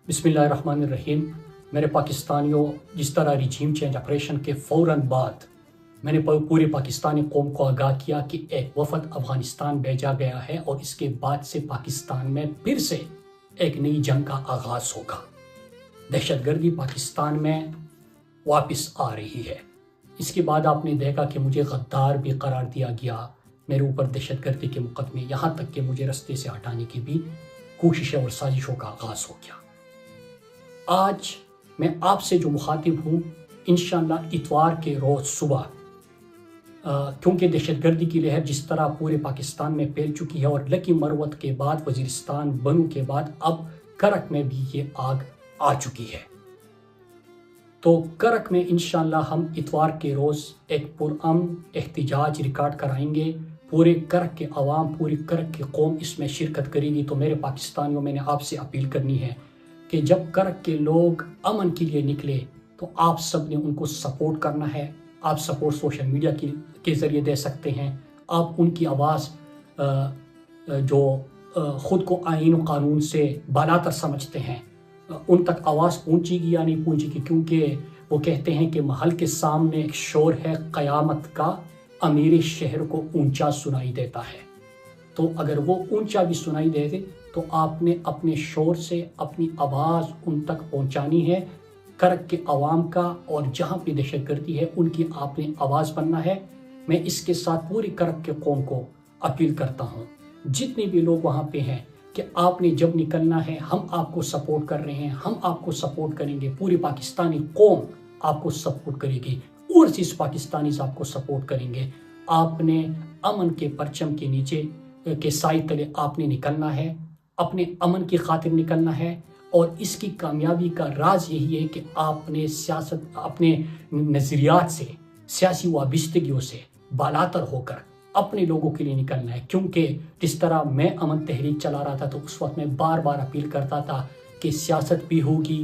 بسم اللہ الرحمن الرحیم۔ میرے پاکستانیوں، جس طرح ریجیم چینج آپریشن کے فوراً بعد میں نے پوری پاکستانی قوم کو آگاہ کیا کہ ایک وفد افغانستان بھیجا گیا ہے اور اس کے بعد سے پاکستان میں پھر سے ایک نئی جنگ کا آغاز ہوگا۔ دہشت گردی پاکستان میں واپس آ رہی ہے۔ اس کے بعد آپ نے دیکھا کہ مجھے غدار بھی قرار دیا گیا، میرے اوپر دہشت گردی کے مقدمے، یہاں تک کہ مجھے رستے سے ہٹانے کی بھی کوششیں اور سازشوں کا آغاز ہو گیا۔ آج میں آپ سے جو مخاطب ہوں، انشاءاللہ اتوار کے روز صبح، کیونکہ دہشت گردی کی لہر جس طرح پورے پاکستان میں پھیل چکی ہے اور لکی مروت کے بعد، وزیرستان، بنو کے بعد اب کرک میں بھی یہ آگ آ چکی ہے، تو کرک میں انشاءاللہ ہم اتوار کے روز ایک پرامن احتجاج ریکارڈ کرائیں گے۔ پورے کرک کے عوام، پوری کرک کی قوم اس میں شرکت کرے گی۔ تو میرے پاکستانیوں، میں نے آپ سے اپیل کرنی ہے کہ جب کرک کے لوگ امن کے لیے نکلے تو آپ سب نے ان کو سپورٹ کرنا ہے۔ آپ سپورٹ سوشل میڈیا کے ذریعے دے سکتے ہیں۔ آپ ان کی آواز جو خود کو آئین و قانون سے بالاتر سمجھتے ہیں، ان تک آواز پہنچے گی یا نہیں پہنچے گی، کیونکہ وہ کہتے ہیں کہ محل کے سامنے ایک شور ہے قیامت کا، امیر شہر کو اونچا سنائی دیتا ہے۔ تو اگر وہ اونچا بھی سنائی دے تو آپ نے اپنے شور سے اپنی آواز ان تک پہنچانی ہے۔ کرک کے عوام کا اور جہاں پہ دہشت گردی ہے ان کی آپ نے آواز بننا ہے۔ میں اس کے ساتھ پوری کرک کے قوم کو اپیل کرتا ہوں، جتنے بھی لوگ وہاں پہ ہیں، کہ آپ نے جب نکلنا ہے، ہم آپ کو سپورٹ کر رہے ہیں، ہم آپ کو سپورٹ کریں گے۔ پوری پاکستانی قوم آپ کو سپورٹ کرے گی، اوورسیز پاکستانیز آپ کو سپورٹ کریں گے۔ آپ نے امن کے پرچم کے نیچے کے سائے تلے آپ نے نکلنا ہے، اپنے امن کی خاطر نکلنا ہے، اور اس کی کامیابی کا راز یہی ہے کہ آپ نے سیاست، اپنے نظریات سے، سیاسی وابستگیوں سے بالاتر ہو کر اپنے لوگوں کے لیے نکلنا ہے۔ کیونکہ جس طرح میں امن تحریک چلا رہا تھا تو اس وقت میں بار بار اپیل کرتا تھا کہ سیاست بھی ہوگی،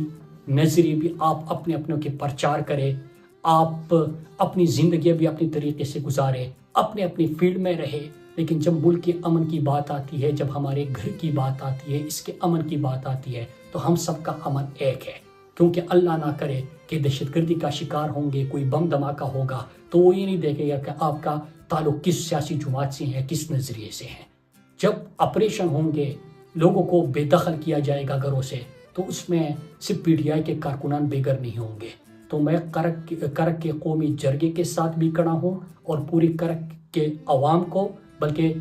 نظریے بھی، آپ اپنے اپنوں کے پرچار کرے، آپ اپنی زندگی بھی اپنی طریقے سے گزارے، اپنے اپنی فیلڈ میں رہے۔ لیکن جب ملک کے امن کی بات آتی ہے، جب ہمارے گھر کی بات آتی ہے، اس کے امن کی بات آتی ہے، تو ہم سب کا امن ایک ہے۔ کیونکہ اللہ نہ کرے کہ دہشت گردی کا شکار ہوں گے، کوئی بم دھماکہ ہوگا تو وہ یہ نہیں دیکھے گا کہ آپ کا تعلق کس سیاسی جماعت سے ہے، کس نظریے سے ہے۔ جب آپریشن ہوں گے، لوگوں کو بے دخل کیا جائے گا گھروں سے، تو اس میں صرف پی ٹی آئی کے کارکنان بے گھر نہیں ہوں گے۔ تو میں کرک کے قومی جرگے کے ساتھ بھی کھڑا ہوں، اور پوری کرک کے عوام کو، بلکہ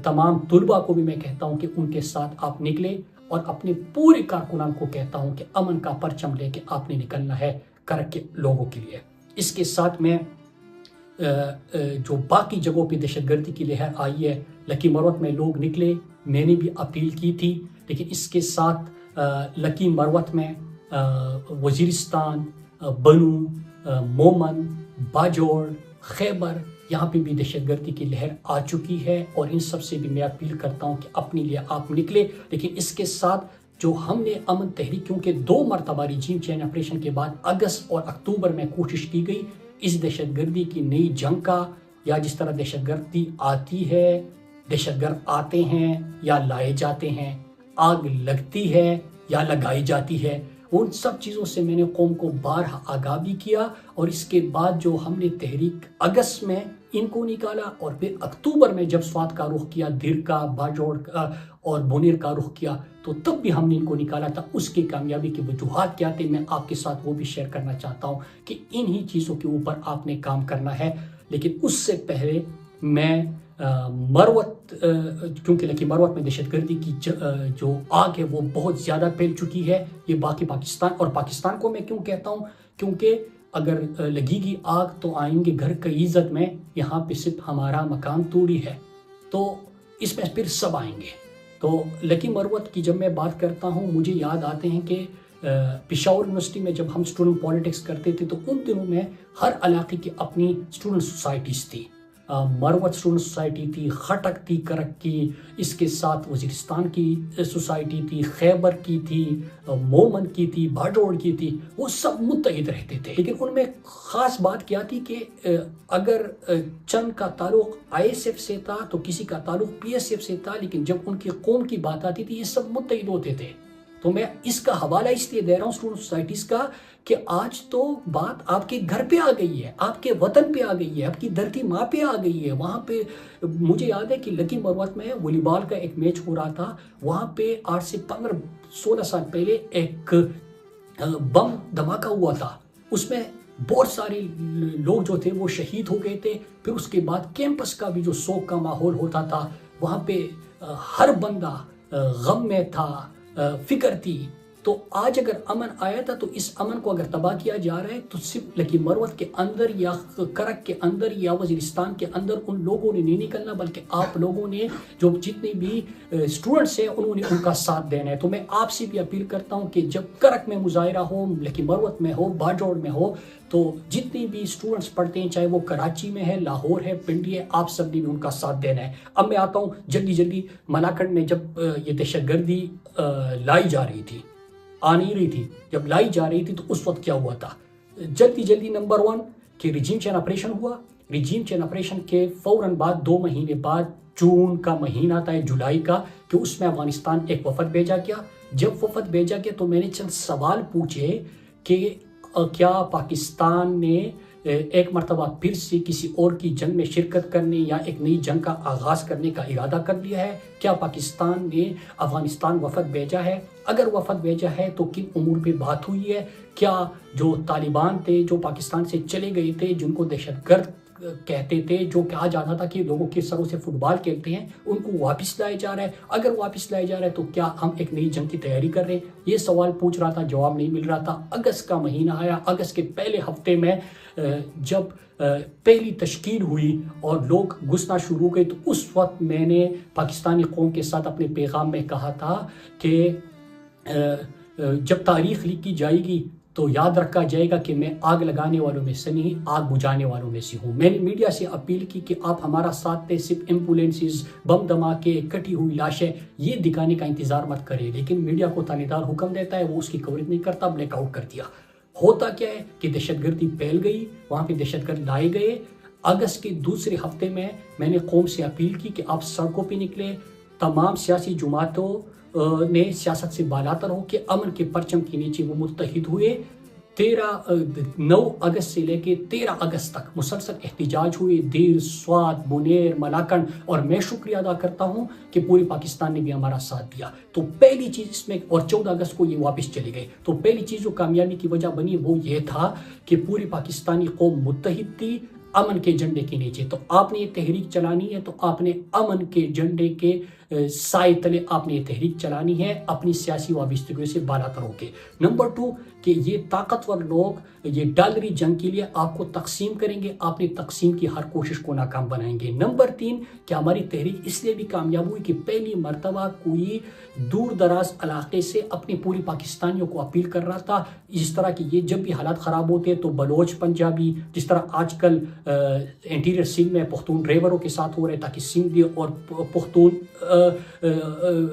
تمام طلباء کو بھی میں کہتا ہوں کہ ان کے ساتھ آپ نکلے، اور اپنے پورے کارکنان کو کہتا ہوں کہ امن کا پرچم لے کے آپ نے نکلنا ہے کرک کے لوگوں کے لیے۔ اس کے ساتھ میں جو باقی جگہوں پہ دہشت گردی کی لہر آئی ہے، لکی مروت میں لوگ نکلے، میں نے بھی اپیل کی تھی، لیکن اس کے ساتھ لکی مروت میں وزیرستان، بنو، مومن، باجوڑ، خیبر، یہاں پہ بھی دہشت گردی کی لہر آ چکی ہے، اور ان سب سے بھی میں اپیل کرتا ہوں کہ اپنے لیے آپ نکلے۔ لیکن اس کے ساتھ جو ہم نے امن تحریک، کیونکہ 2 مرتبہ ریجیم چینج آپریشن کے بعد اگست اور اکتوبر میں کوشش کی گئی اس دہشت گردی کی نئی جنگ کا، یا جس طرح دہشت گردی آتی ہے، دہشت گرد آتے ہیں یا لائے جاتے ہیں، آگ لگتی ہے یا لگائی جاتی ہے، ان سب چیزوں سے میں نے قوم کو بارہا آگاہ بھی کیا۔ اور اس کے بعد جو ہم نے تحریک اگست میں ان کو نکالا، اور پھر اکتوبر میں جب سوات کا رخ کیا، دھیر کا، باجوڑ کا اور بونیر کا رخ کیا، تو تب بھی ہم نے ان کو نکالا تھا۔ اس کی کامیابی کی وجوہات کیا تھے، میں آپ کے ساتھ وہ بھی شیئر کرنا چاہتا ہوں کہ انہی چیزوں کے اوپر آپ نے کام کرنا ہے۔ لیکن اس سے پہلے میں مروت، کیونکہ لکی مروت میں دہشت گردی کی جو آگ ہے وہ بہت زیادہ پھیل چکی ہے۔ یہ باقی پاکستان، اور پاکستان کو میں کیوں کہتا ہوں، کیونکہ اگر لگی گی آگ تو آئیں گے گھر کی عزت میں، یہاں پہ صرف ہمارا مکان توڑی ہے، تو اس میں پھر سب آئیں گے۔ تو لکی مروت کی جب میں بات کرتا ہوں، مجھے یاد آتے ہیں کہ پشاور یونیورسٹی میں جب ہم اسٹوڈنٹ پالیٹکس کرتے تھے تو ان دنوں میں ہر علاقے کی اپنی اسٹوڈنٹ سوسائٹیز تھی۔ مروت اسٹوڈنٹ سوسائٹی تھی، خٹک تھی کرک کی، اس کے ساتھ وزیرستان کی سوسائٹی تھی، خیبر کی تھی، مومن کی تھی، باجوڑ کی تھی، وہ سب متحد رہتے تھے۔ لیکن ان میں خاص بات کیا تھی کہ اگر چند کا تعلق آئی ایس ایف سے تھا تو کسی کا تعلق پی ایس ایف سے تھا، لیکن جب ان کی قوم کی بات آتی تھی یہ سب متحد ہوتے تھے۔ تو میں اس کا حوالہ اس لیے دے رہا ہوں اسٹوڈنٹ سوسائٹیز کا کہ آج تو بات آپ کے گھر پہ آ گئی ہے، آپ کے وطن پہ آ گئی ہے، آپ کی دھرتی ماں پہ آ گئی ہے. وہاں پہ مجھے یاد ہے کہ لکی مروت میں والی بال کا ایک میچ ہو رہا تھا. وہاں پہ 8 سے 15-16 سال پہلے ایک بم دھماکہ ہوا تھا. اس میں بہت سارے لوگ جو تھے وہ شہید ہو گئے تھے. پھر اس کے بعد کیمپس کا بھی جو سوگ کا ماحول ہوتا تھا، وہاں پہ ہر بندہ غم میں تھا، فکر تھی. تو آج اگر امن آیا تھا تو اس امن کو اگر تباہ کیا جا رہا ہے تو صرف لکی مروت کے اندر یا کرک کے اندر یا وزیرستان کے اندر ان لوگوں نے نہیں نکلنا، بلکہ آپ لوگوں نے جو جتنے بھی اسٹوڈنٹس ہیں انہوں نے ان کا ساتھ دینا ہے. تو میں آپ سے بھی اپیل کرتا ہوں کہ جب کرک میں مظاہرہ ہو، لکی مروت میں ہو، باجوڑ میں ہو، تو جتنے بھی اسٹوڈنٹس پڑھتے ہیں، چاہے وہ کراچی میں ہے، لاہور ہے، پنڈی ہے، آپ سب نے بھی ان کا ساتھ دینا ہے. اب میں آتا ہوں جلدی ملاکنڈ میں جب یہ دہشت گردی لائی جا رہی تھی، آ نہیں رہی تھی، جب لائی جا رہی تھی تو اس وقت کیا ہوا تھا. جلدی نمبر 1 کہ ریجیم چین آپریشن ہوا. ریجیم چین آپریشن کے فوراً بعد 2 مہینے بعد جون کا مہینہ تھا، جولائی کا، کہ اس میں افغانستان ایک وفد بھیجا گیا. جب وفد بھیجا گیا تو میں نے چند سوال پوچھے کہ کیا پاکستان نے ایک مرتبہ پھر سے کسی اور کی جنگ میں شرکت کرنے یا ایک نئی جنگ کا آغاز کرنے کا ارادہ کر لیا ہے؟ کیا پاکستان نے افغانستان وفد بھیجا ہے؟ اگر وفد بھیجا ہے تو کن امور پہ بات ہوئی ہے؟ کیا جو طالبان تھے جو پاکستان سے چلے گئے تھے، جن کو دہشت گرد کہتے تھے، جو کہا جاتا تھا کہ لوگوں کے سروں سے فٹ بال کھیلتے ہیں، ان کو واپس لایا جا رہا ہے؟ اگر واپس لایا جا رہا ہے تو کیا ہم ایک نئی جنگ کی تیاری کر رہے ہیں؟ یہ سوال پوچھ رہا تھا، جواب نہیں مل رہا تھا. اگست کا مہینہ آیا. اگست کے پہلے ہفتے میں جب پہلی تشکیل ہوئی اور لوگ گھسنا شروع ہوئے تو اس وقت میں نے پاکستانی قوم کے ساتھ اپنے پیغام میں کہا تھا کہ جب تاریخ لکھی جائے گی تو یاد رکھا جائے گا کہ میں آگ لگانے والوں میں سے نہیں، آگ بجھانے والوں میں سے ہوں. میں نے میڈیا سے اپیل کی کہ آپ ہمارا ساتھ دیں، صرف ایمبولینسز، بم دھماکے، کٹی ہوئی لاشیں یہ دکھانے کا انتظار مت کریں. لیکن میڈیا کو تانے دار حکم دیتا ہے، وہ اس کی کوریج نہیں کرتا، بلیک آؤٹ کر دیا. ہوتا کیا ہے کہ دہشت گردی پھیل گئی، وہاں پہ دہشت گرد لائے گئے. اگست کے دوسرے ہفتے میں نے قوم سے اپیل کی کہ آپ سڑکوں پہ نکلیں. تمام سیاسی جماعتوں نے سیاست سے بالاتر ہو کے امن کے پرچم کے نیچے وہ متحد ہوئے. 9 اگست سے لے کے 13 اگست تک مسلسل احتجاج ہوئے، دیر، سوات، بنیر، ملاکنڈ. اور میں شکریہ ادا کرتا ہوں کہ پورے پاکستان نے بھی ہمارا ساتھ دیا. تو پہلی چیز اس میں، اور 14 اگست کو یہ واپس چلے گئے، تو پہلی چیز جو کامیابی کی وجہ بنی وہ یہ تھا کہ پوری پاکستانی قوم متحد تھی امن کے جھنڈے کے نیچے. تو آپ نے یہ تحریک چلانی ہے تو آپ نے امن کے جھنڈے کے سائے تلے آپ نے یہ تحریک چلانی ہے، اپنی سیاسی وابستگیوں سے بالاتر ہو کے. نمبر 2 کہ یہ طاقتور لوگ یہ ڈالری جنگ کے لیے آپ کو تقسیم کریں گے، آپ نے تقسیم کی ہر کوشش کو ناکام بنائیں گے. نمبر 3 کہ ہماری تحریک اس لیے بھی کامیاب ہوئی کہ پہلی مرتبہ کوئی دور دراز علاقے سے اپنے پوری پاکستانیوں کو اپیل کر رہا تھا. جس طرح کہ یہ جب بھی حالات خراب ہوتے ہیں تو بلوچ، پنجابی، جس طرح آج کل انٹیریئر سندھ میں پختون ڈرائیوروں کے ساتھ ہو رہے تاکہ سندھی اور پختون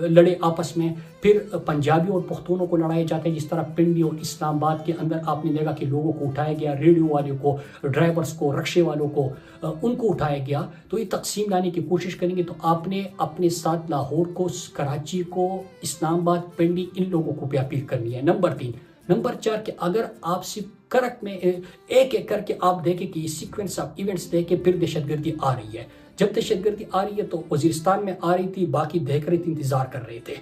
لڑے آپس میں، پھر پنجابی اور پختونوں کو لڑائے جاتے ہیں. جس طرح پنڈی اور اسلام آباد کے اندر آپ نے دیکھا کہ لوگوں کو اٹھایا گیا، ریڈیو والوں کو، ڈرائیورز کو، رکشے والوں کو، ان کو اٹھایا گیا. تو یہ تقسیم لانے کی کوشش کریں گے تو آپ نے اپنے ساتھ لاہور کو، کراچی کو، اسلام آباد، پنڈی، ان لوگوں کو بھی اپیل کرنی ہے. نمبر 3. نمبر 4 کہ اگر آپ صرف کرک میں ایک کر کے آپ دیکھیں کہ یہ سیکوینس آف ایونٹس دیکھیں، پھر دہشت گردی آ رہی ہے. جب دہشت گردی آ رہی ہے تو وزیرستان میں آ رہی تھی، باقی دیکھ رہے تھے، انتظار کر رہے تھے.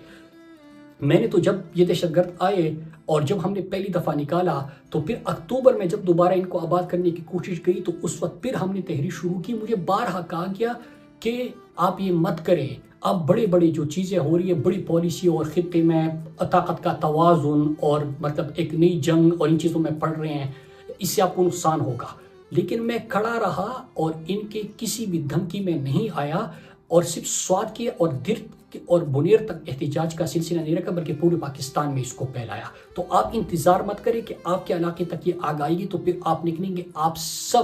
میں نے تو جب یہ دہشت گرد آئے اور جب ہم نے پہلی دفعہ نکالا تو پھر اکتوبر میں جب دوبارہ ان کو آباد کرنے کی کوشش کی تو اس وقت پھر ہم نے تحریک شروع کی. مجھے بارہا کہا گیا کہ آپ یہ مت کریں، اب بڑے جو چیزیں ہو رہی ہیں، بڑی پالیسی اور خطے میں طاقت کا توازن اور مطلب ایک نئی جنگ اور ان چیزوں میں پڑ رہے ہیں، اس سے آپ کو نقصان ہوگا. لیکن میں کھڑا رہا اور ان کے کسی بھی دھمکی میں نہیں آیا اور صرف سوات کے اور درد اور بنیر تک احتجاج کا سلسلہ نہیں رکھا بلکہ پورے پاکستان میں اس کو پھیلایا. تو آپ انتظار مت کریں کہ آپ کے علاقے تک یہ آگ آئے گی تو پھر آپ نکلیں گے. آپ سب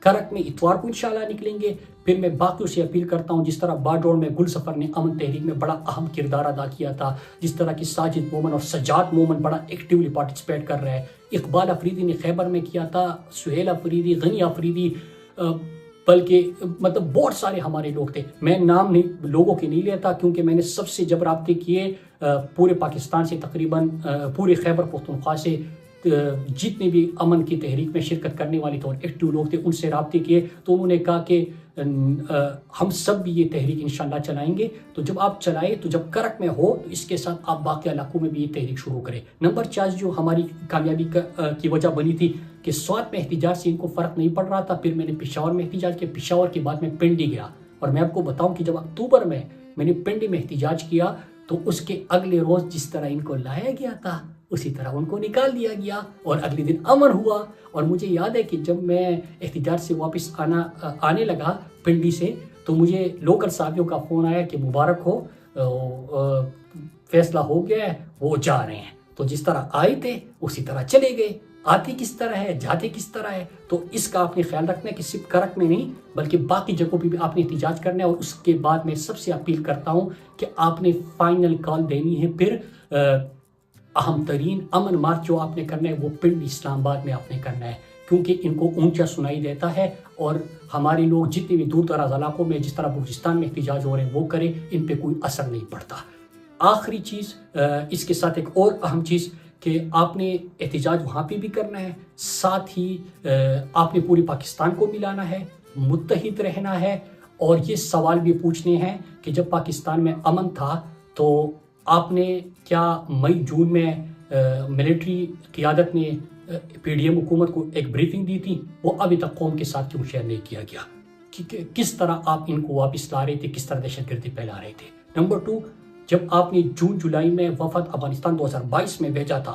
کرک میں اتوار کو انشاءاللہ نکلیں گے. پھر میں باقیوں سے اپیل کرتا ہوں، جس طرح باڈور میں گل سفر نے امن تحریک میں بڑا اہم کردار ادا کیا تھا، جس طرح کہ ساجد مومن اور سجاد مومن بڑا ایکٹیولی پارٹیسپیٹ کر رہے ہیں، اقبال افریدی نے خیبر میں کیا تھا، سہیل افریدی، غنی افریدی، بلکہ مطلب بہت سارے ہمارے لوگ تھے. میں نام نہیں لوگوں کے نہیں لیتا کیونکہ میں نے سب سے جب رابطے کیے پورے پاکستان سے, تقریباً پورے خیبر پختونخوا سے جتنے بھی امن کی تحریک میں شرکت کرنے والے تھے اور ایکٹیو لوگ تھے, ان سے رابطے کیے تو انہوں نے کہا کہ ہم سب بھی یہ تحریک انشاءاللہ چلائیں گے. تو جب آپ چلائے تو جب کرک میں ہو تو اس کے ساتھ آپ باقی علاقوں میں بھی یہ تحریک شروع کریں. نمبر 4 جو ہماری کامیابی کی وجہ بنی تھی کہ سوات میں احتجاج سے ان کو فرق نہیں پڑ رہا تھا. پھر میں نے پشاور میں احتجاج کیا, پشاور کے بعد میں پنڈی گیا, اور میں آپ کو بتاؤں کہ جب اکتوبر میں نے پنڈی میں احتجاج کیا تو اس کے اگلے روز جس طرح ان کو لایا گیا تھا اسی طرح ان کو نکال دیا گیا, اور اگلے دن امن ہوا. اور مجھے یاد ہے کہ جب میں احتجاج سے واپس آنے لگا پنڈی سے تو مجھے لوکل صحافیوں کا فون آیا کہ مبارک ہو, فیصلہ ہو گیا ہے, وہ جا رہے ہیں. تو جس طرح آئے تھے اسی طرح چلے گئے. آتے کس طرح ہے, جاتے کس طرح ہے. تو اس کا آپ نے خیال رکھنا ہے کہ صرف کرک میں نہیں بلکہ باقی جگہوں پہ بھی آپ نے احتجاج کرنا ہے. اور اس کے بعد میں سب سے اپیل کرتا ہوں کہ آپ نے فائنل کال دینی ہے. پھر اہم ترین امن مارچ جو آپ نے کرنا ہے وہ پنڈ اسلام آباد میں آپ نے کرنا ہے, کیونکہ ان کو اونچا سنائی دیتا ہے. اور ہمارے لوگ جتنے بھی دور دراز علاقوں میں جس طرح بلوچستان میں احتجاج ہو رہے ہیں وہ کریں, ان پہ کوئی اثر نہیں پڑتا. آخری چیز اس کے ساتھ ایک اور اہم چیز کہ آپ نے احتجاج وہاں پہ بھی کرنا ہے, ساتھ ہی آپ نے پوری پاکستان کو ملانا ہے, متحد رہنا ہے. اور یہ سوال بھی پوچھنے ہیں کہ جب پاکستان میں امن تھا تو آپ نے کیا مئی جون میں ملٹری قیادت نے پی ڈی ایم حکومت کو ایک بریفنگ دی تھی, وہ ابھی تک قوم کے ساتھ کیوں شیئر نہیں کیا گیا؟ کس طرح آپ ان کو واپس لا رہے تھے, کس طرح دہشت گردی پھیلا رہے تھے؟ نمبر 2, جب آپ نے جون جولائی میں وفد افغانستان 2022 میں بھیجا تھا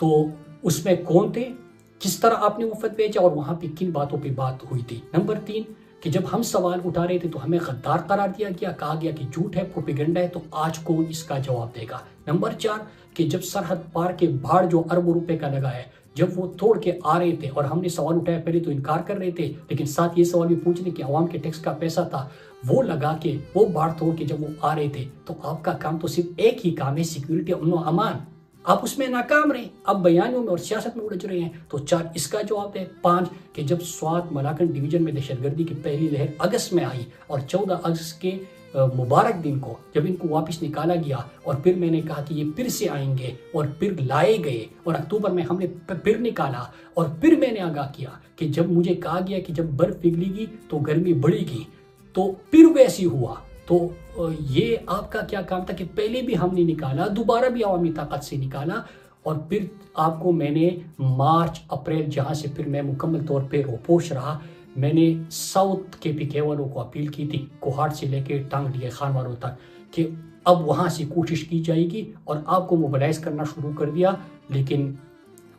تو اس میں کون تھے, کس طرح آپ نے وفد بھیجا اور وہاں پہ کن باتوں پہ بات ہوئی تھی؟ نمبر 3, کہ جب ہم سوال اٹھا رہے تھے تو ہمیں غدار قرار دیا گیا, کہا گیا کہ جھوٹ ہے, پروپیگنڈا ہے, تو آج کون اس کا جواب دے گا؟ نمبر 4, کہ جب سرحد پار کے بھاڑ جو اربوں روپے کا لگا ہے جب وہ توڑ کے آ رہے تھے اور ہم نے سوال اٹھایا, پہلے تو انکار کر رہے تھے لیکن ساتھ یہ سوال بھی پوچھ رہے کہ عوام کے ٹیکس کا پیسہ تھا وہ لگا کے وہ بھاڑ توڑ کے جب وہ آ رہے تھے, تو آپ کا کام تو صرف ایک ہی کام ہے, سیکیورٹی, امن و امان. آپ اس میں ناکام رہے, اب بیانوں میں اور سیاست میں الجھ رہے ہیں. تو 4 اس کا جواب ہے. 5, کہ جب سوات ملاکنڈ ڈویژن میں دہشت گردی کی پہلی لہر اگست میں آئی اور 14 اگست کے مبارک دن کو جب ان کو واپس نکالا گیا اور پھر میں نے کہا کہ یہ پھر سے آئیں گے اور پھر لائے گئے, اور اکتوبر میں ہم نے پھر نکالا, اور پھر میں نے آگاہ کیا کہ جب مجھے کہا گیا کہ جب برف پگھلے گی تو گرمی بڑھے گی, تو پھر ویسی ہوا. تو یہ آپ کا کیا کام تھا کہ پہلے بھی ہم نے نکالا, دوبارہ بھی عوامی طاقت سے نکالا, اور پھر آپ کو میں نے مارچ اپریل جہاں سے پھر میں مکمل طور پہ روپوش رہا, میں نے ساؤتھ کے پی کے والوں کو اپیل کی تھی, کوہاٹ سے لے کے ٹانگ ڈیے خان والوں تک, کہ اب وہاں سے کوشش کی جائے گی, اور آپ کو موبلائز کرنا شروع کر دیا. لیکن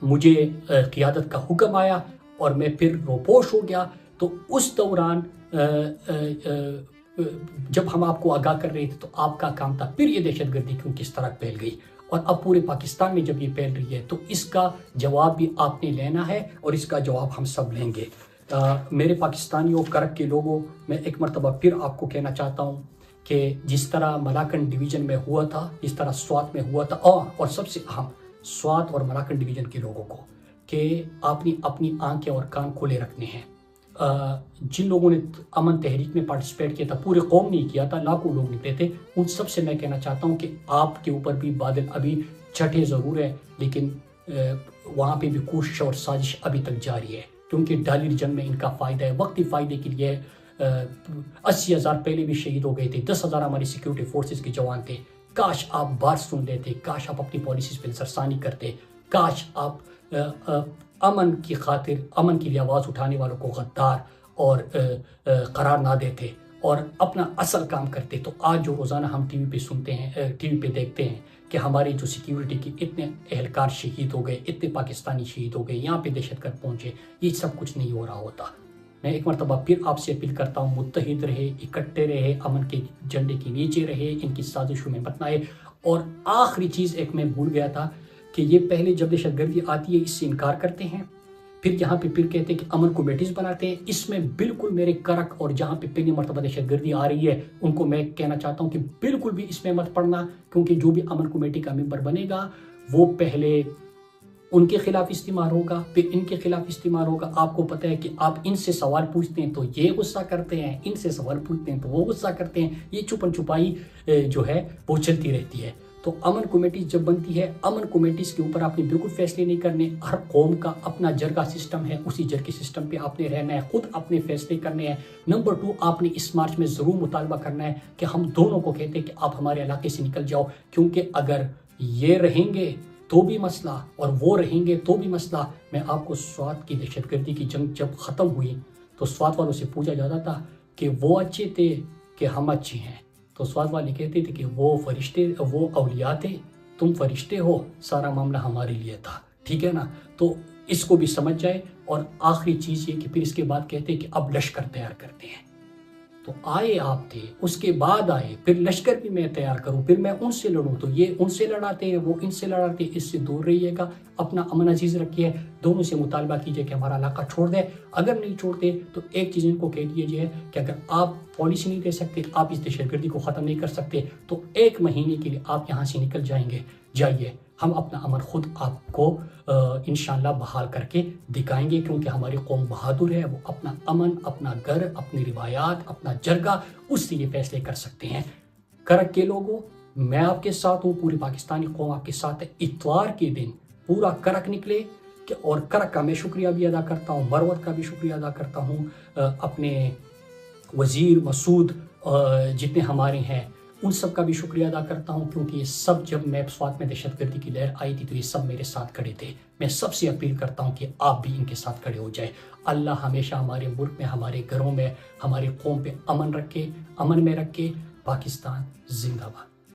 مجھے قیادت کا حکم آیا اور میں پھر روپوش ہو گیا. تو اس دوران جب ہم آپ کو آگاہ کر رہے تھے تو آپ کا کام تھا پھر یہ دہشت گردی کیوں کس طرح پھیل گئی, اور اب پورے پاکستان میں جب یہ پھیل رہی ہے تو اس کا جواب بھی آپ نے لینا ہے, اور اس کا جواب ہم سب لیں گے. میرے پاکستانیوں, کرک کے لوگوں, میں ایک مرتبہ پھر آپ کو کہنا چاہتا ہوں کہ جس طرح ملاکنڈ ڈویژن میں ہوا تھا, جس طرح سوات میں ہوا تھا, اور سب سے اہم سوات اور ملاکنڈ ڈویژن کے لوگوں کو کہ آپ نے اپنی آنکھیں اور کان کھولے رکھنے ہیں. جن لوگوں نے امن تحریک میں پارٹیسپیٹ کیا تھا, پورے قوم نہیں کیا تھا, لاکھوں لوگ نکلے تھے, ان سب سے میں کہنا چاہتا ہوں کہ آپ کے اوپر بھی بادل ابھی چھٹے ضرور ہے, لیکن وہاں پہ بھی کوشش اور سازش ابھی تک جاری ہے, کیونکہ ڈالی جنگ میں ان کا فائدہ ہے, وقتی فائدے کے لیے 80,000 پہلے بھی شہید ہو گئے تھے, 10,000 ہماری سیکیورٹی فورسز کے جوان تھے. کاش آپ بات سن لیتے, کاش آپ اپنی پالیسیز پہ نظرثانی کرتے, کاش آپ امن کی خاطر, امن کے لیے آواز اٹھانے والوں کو غدار اور قرار نہ دیتے اور اپنا اصل کام کرتے. تو آج جو روزانہ ہم ٹی وی پہ سنتے ہیں, ٹی وی پہ دیکھتے ہیں کہ ہماری جو سیکیورٹی کی اتنے اہلکار شہید ہو گئے, اتنے پاکستانی شہید ہو گئے, یہاں پہ دہشت گرد پہنچے, یہ سب کچھ نہیں ہو رہا ہوتا. میں ایک مرتبہ پھر آپ سے اپیل کرتا ہوں, متحد رہے, اکٹھے رہے, امن کے جھنڈے کے نیچے رہے, ان کی سازشوں میں مت نہ آئے. اور آخری چیز ایک میں بھول گیا تھا کہ یہ پہلے جب دہشت گردی آتی ہے اس سے انکار کرتے ہیں, پھر یہاں پہ پھر کہتے ہیں کہ امن کمیٹیز بناتے ہیں. اس میں بالکل میرے کرک اور جہاں پہ پہلی مرتبہ دہشت گردی آ رہی ہے ان کو میں کہنا چاہتا ہوں کہ بالکل بھی اس میں مت پڑنا, کیونکہ جو بھی امن کمیٹی کا ممبر بنے گا وہ پہلے ان کے خلاف استعمال ہوگا، پھر ان کے خلاف استعمال ہوگا. آپ کو پتہ ہے کہ آپ ان سے سوال پوچھتے ہیں تو یہ غصہ کرتے ہیں، ان سے سوال پوچھتے ہیں تو وہ غصہ کرتے ہیں. یہ چھپن چھپائی جو ہے وہ چلتی رہتی ہے. تو امن کمیٹیز جب بنتی ہے، امن کمیٹیز کے اوپر آپ نے بالکل فیصلے نہیں کرنے. ہر قوم کا اپنا جرگہ سسٹم ہے، اسی جرگے سسٹم پہ آپ نے رہنا ہے، خود اپنے فیصلے کرنے ہیں. نمبر 2، آپ نے اس مارچ میں ضرور مطالبہ کرنا ہے کہ ہم دونوں کو کہتے ہیں کہ آپ ہمارے علاقے سے نکل جاؤ، کیونکہ اگر یہ رہیں گے تو بھی مسئلہ اور وہ رہیں گے تو بھی مسئلہ. میں آپ کو سوات کی دہشت گردی کی جنگ جب ختم ہوئی تو سوات والوں سے پوچھا جاتا تھا کہ وہ اچھے تھے کہ ہم اچھے ہیں، تو سوات والے کہتے تھے کہ وہ فرشتے، وہ اولیاء تھے، تم فرشتے ہو، سارا معاملہ ہمارے لیے تھا. ٹھیک ہے نا؟ تو اس کو بھی سمجھ جائے. اور آخری چیز یہ کہ پھر اس کے بعد کہتے ہیں کہ اب لشکر تیار کرتے ہیں. تو آئے آپ تھے، اس کے بعد آئے، پھر لشکر بھی میں تیار کروں، پھر میں ان سے لڑوں. تو یہ ان سے لڑاتے ہیں، وہ ان سے لڑاتے ہیں. اس سے دور رہیے گا، اپنا امن عزیز رکھیے. دونوں سے مطالبہ کیجیے کہ ہمارا علاقہ چھوڑ دیں. اگر نہیں چھوڑتے تو ایک چیز ان کو کہہ دیجیے کہ اگر آپ پالیسی نہیں دے سکتے، آپ اس دہشت گردی کو ختم نہیں کر سکتے، تو 1 مہینے کے لیے آپ یہاں سے نکل جائیں گے. جائیے، ہم اپنا امن خود آپ کو انشاءاللہ بحال کر کے دکھائیں گے، کیونکہ ہماری قوم بہادر ہے. وہ اپنا امن، اپنا گھر، اپنی روایات، اپنا جرگہ، اس سے یہ فیصلے کر سکتے ہیں. کرک کے لوگوں، میں آپ کے ساتھ ہوں، پوری پاکستانی قوم آپ کے ساتھ ہے. اتوار کے دن پورا کرک نکلے اور کرک کا میں شکریہ بھی ادا کرتا ہوں، مروت کا بھی شکریہ ادا کرتا ہوں، اپنے وزیر مسعود جتنے ہمارے ہیں ان سب کا بھی شکریہ ادا کرتا ہوں، کیونکہ یہ سب جب میں سوات میں دہشت گردی کی لہر آئی تھی تو یہ سب میرے ساتھ کھڑے تھے. میں سب سے اپیل کرتا ہوں کہ آپ بھی ان کے ساتھ کھڑے ہو جائیں. اللہ ہمیشہ ہمارے ملک میں، ہمارے گھروں میں، ہماری قوم پہ امن رکھے، امن میں رکھے. پاکستان زندہ باد.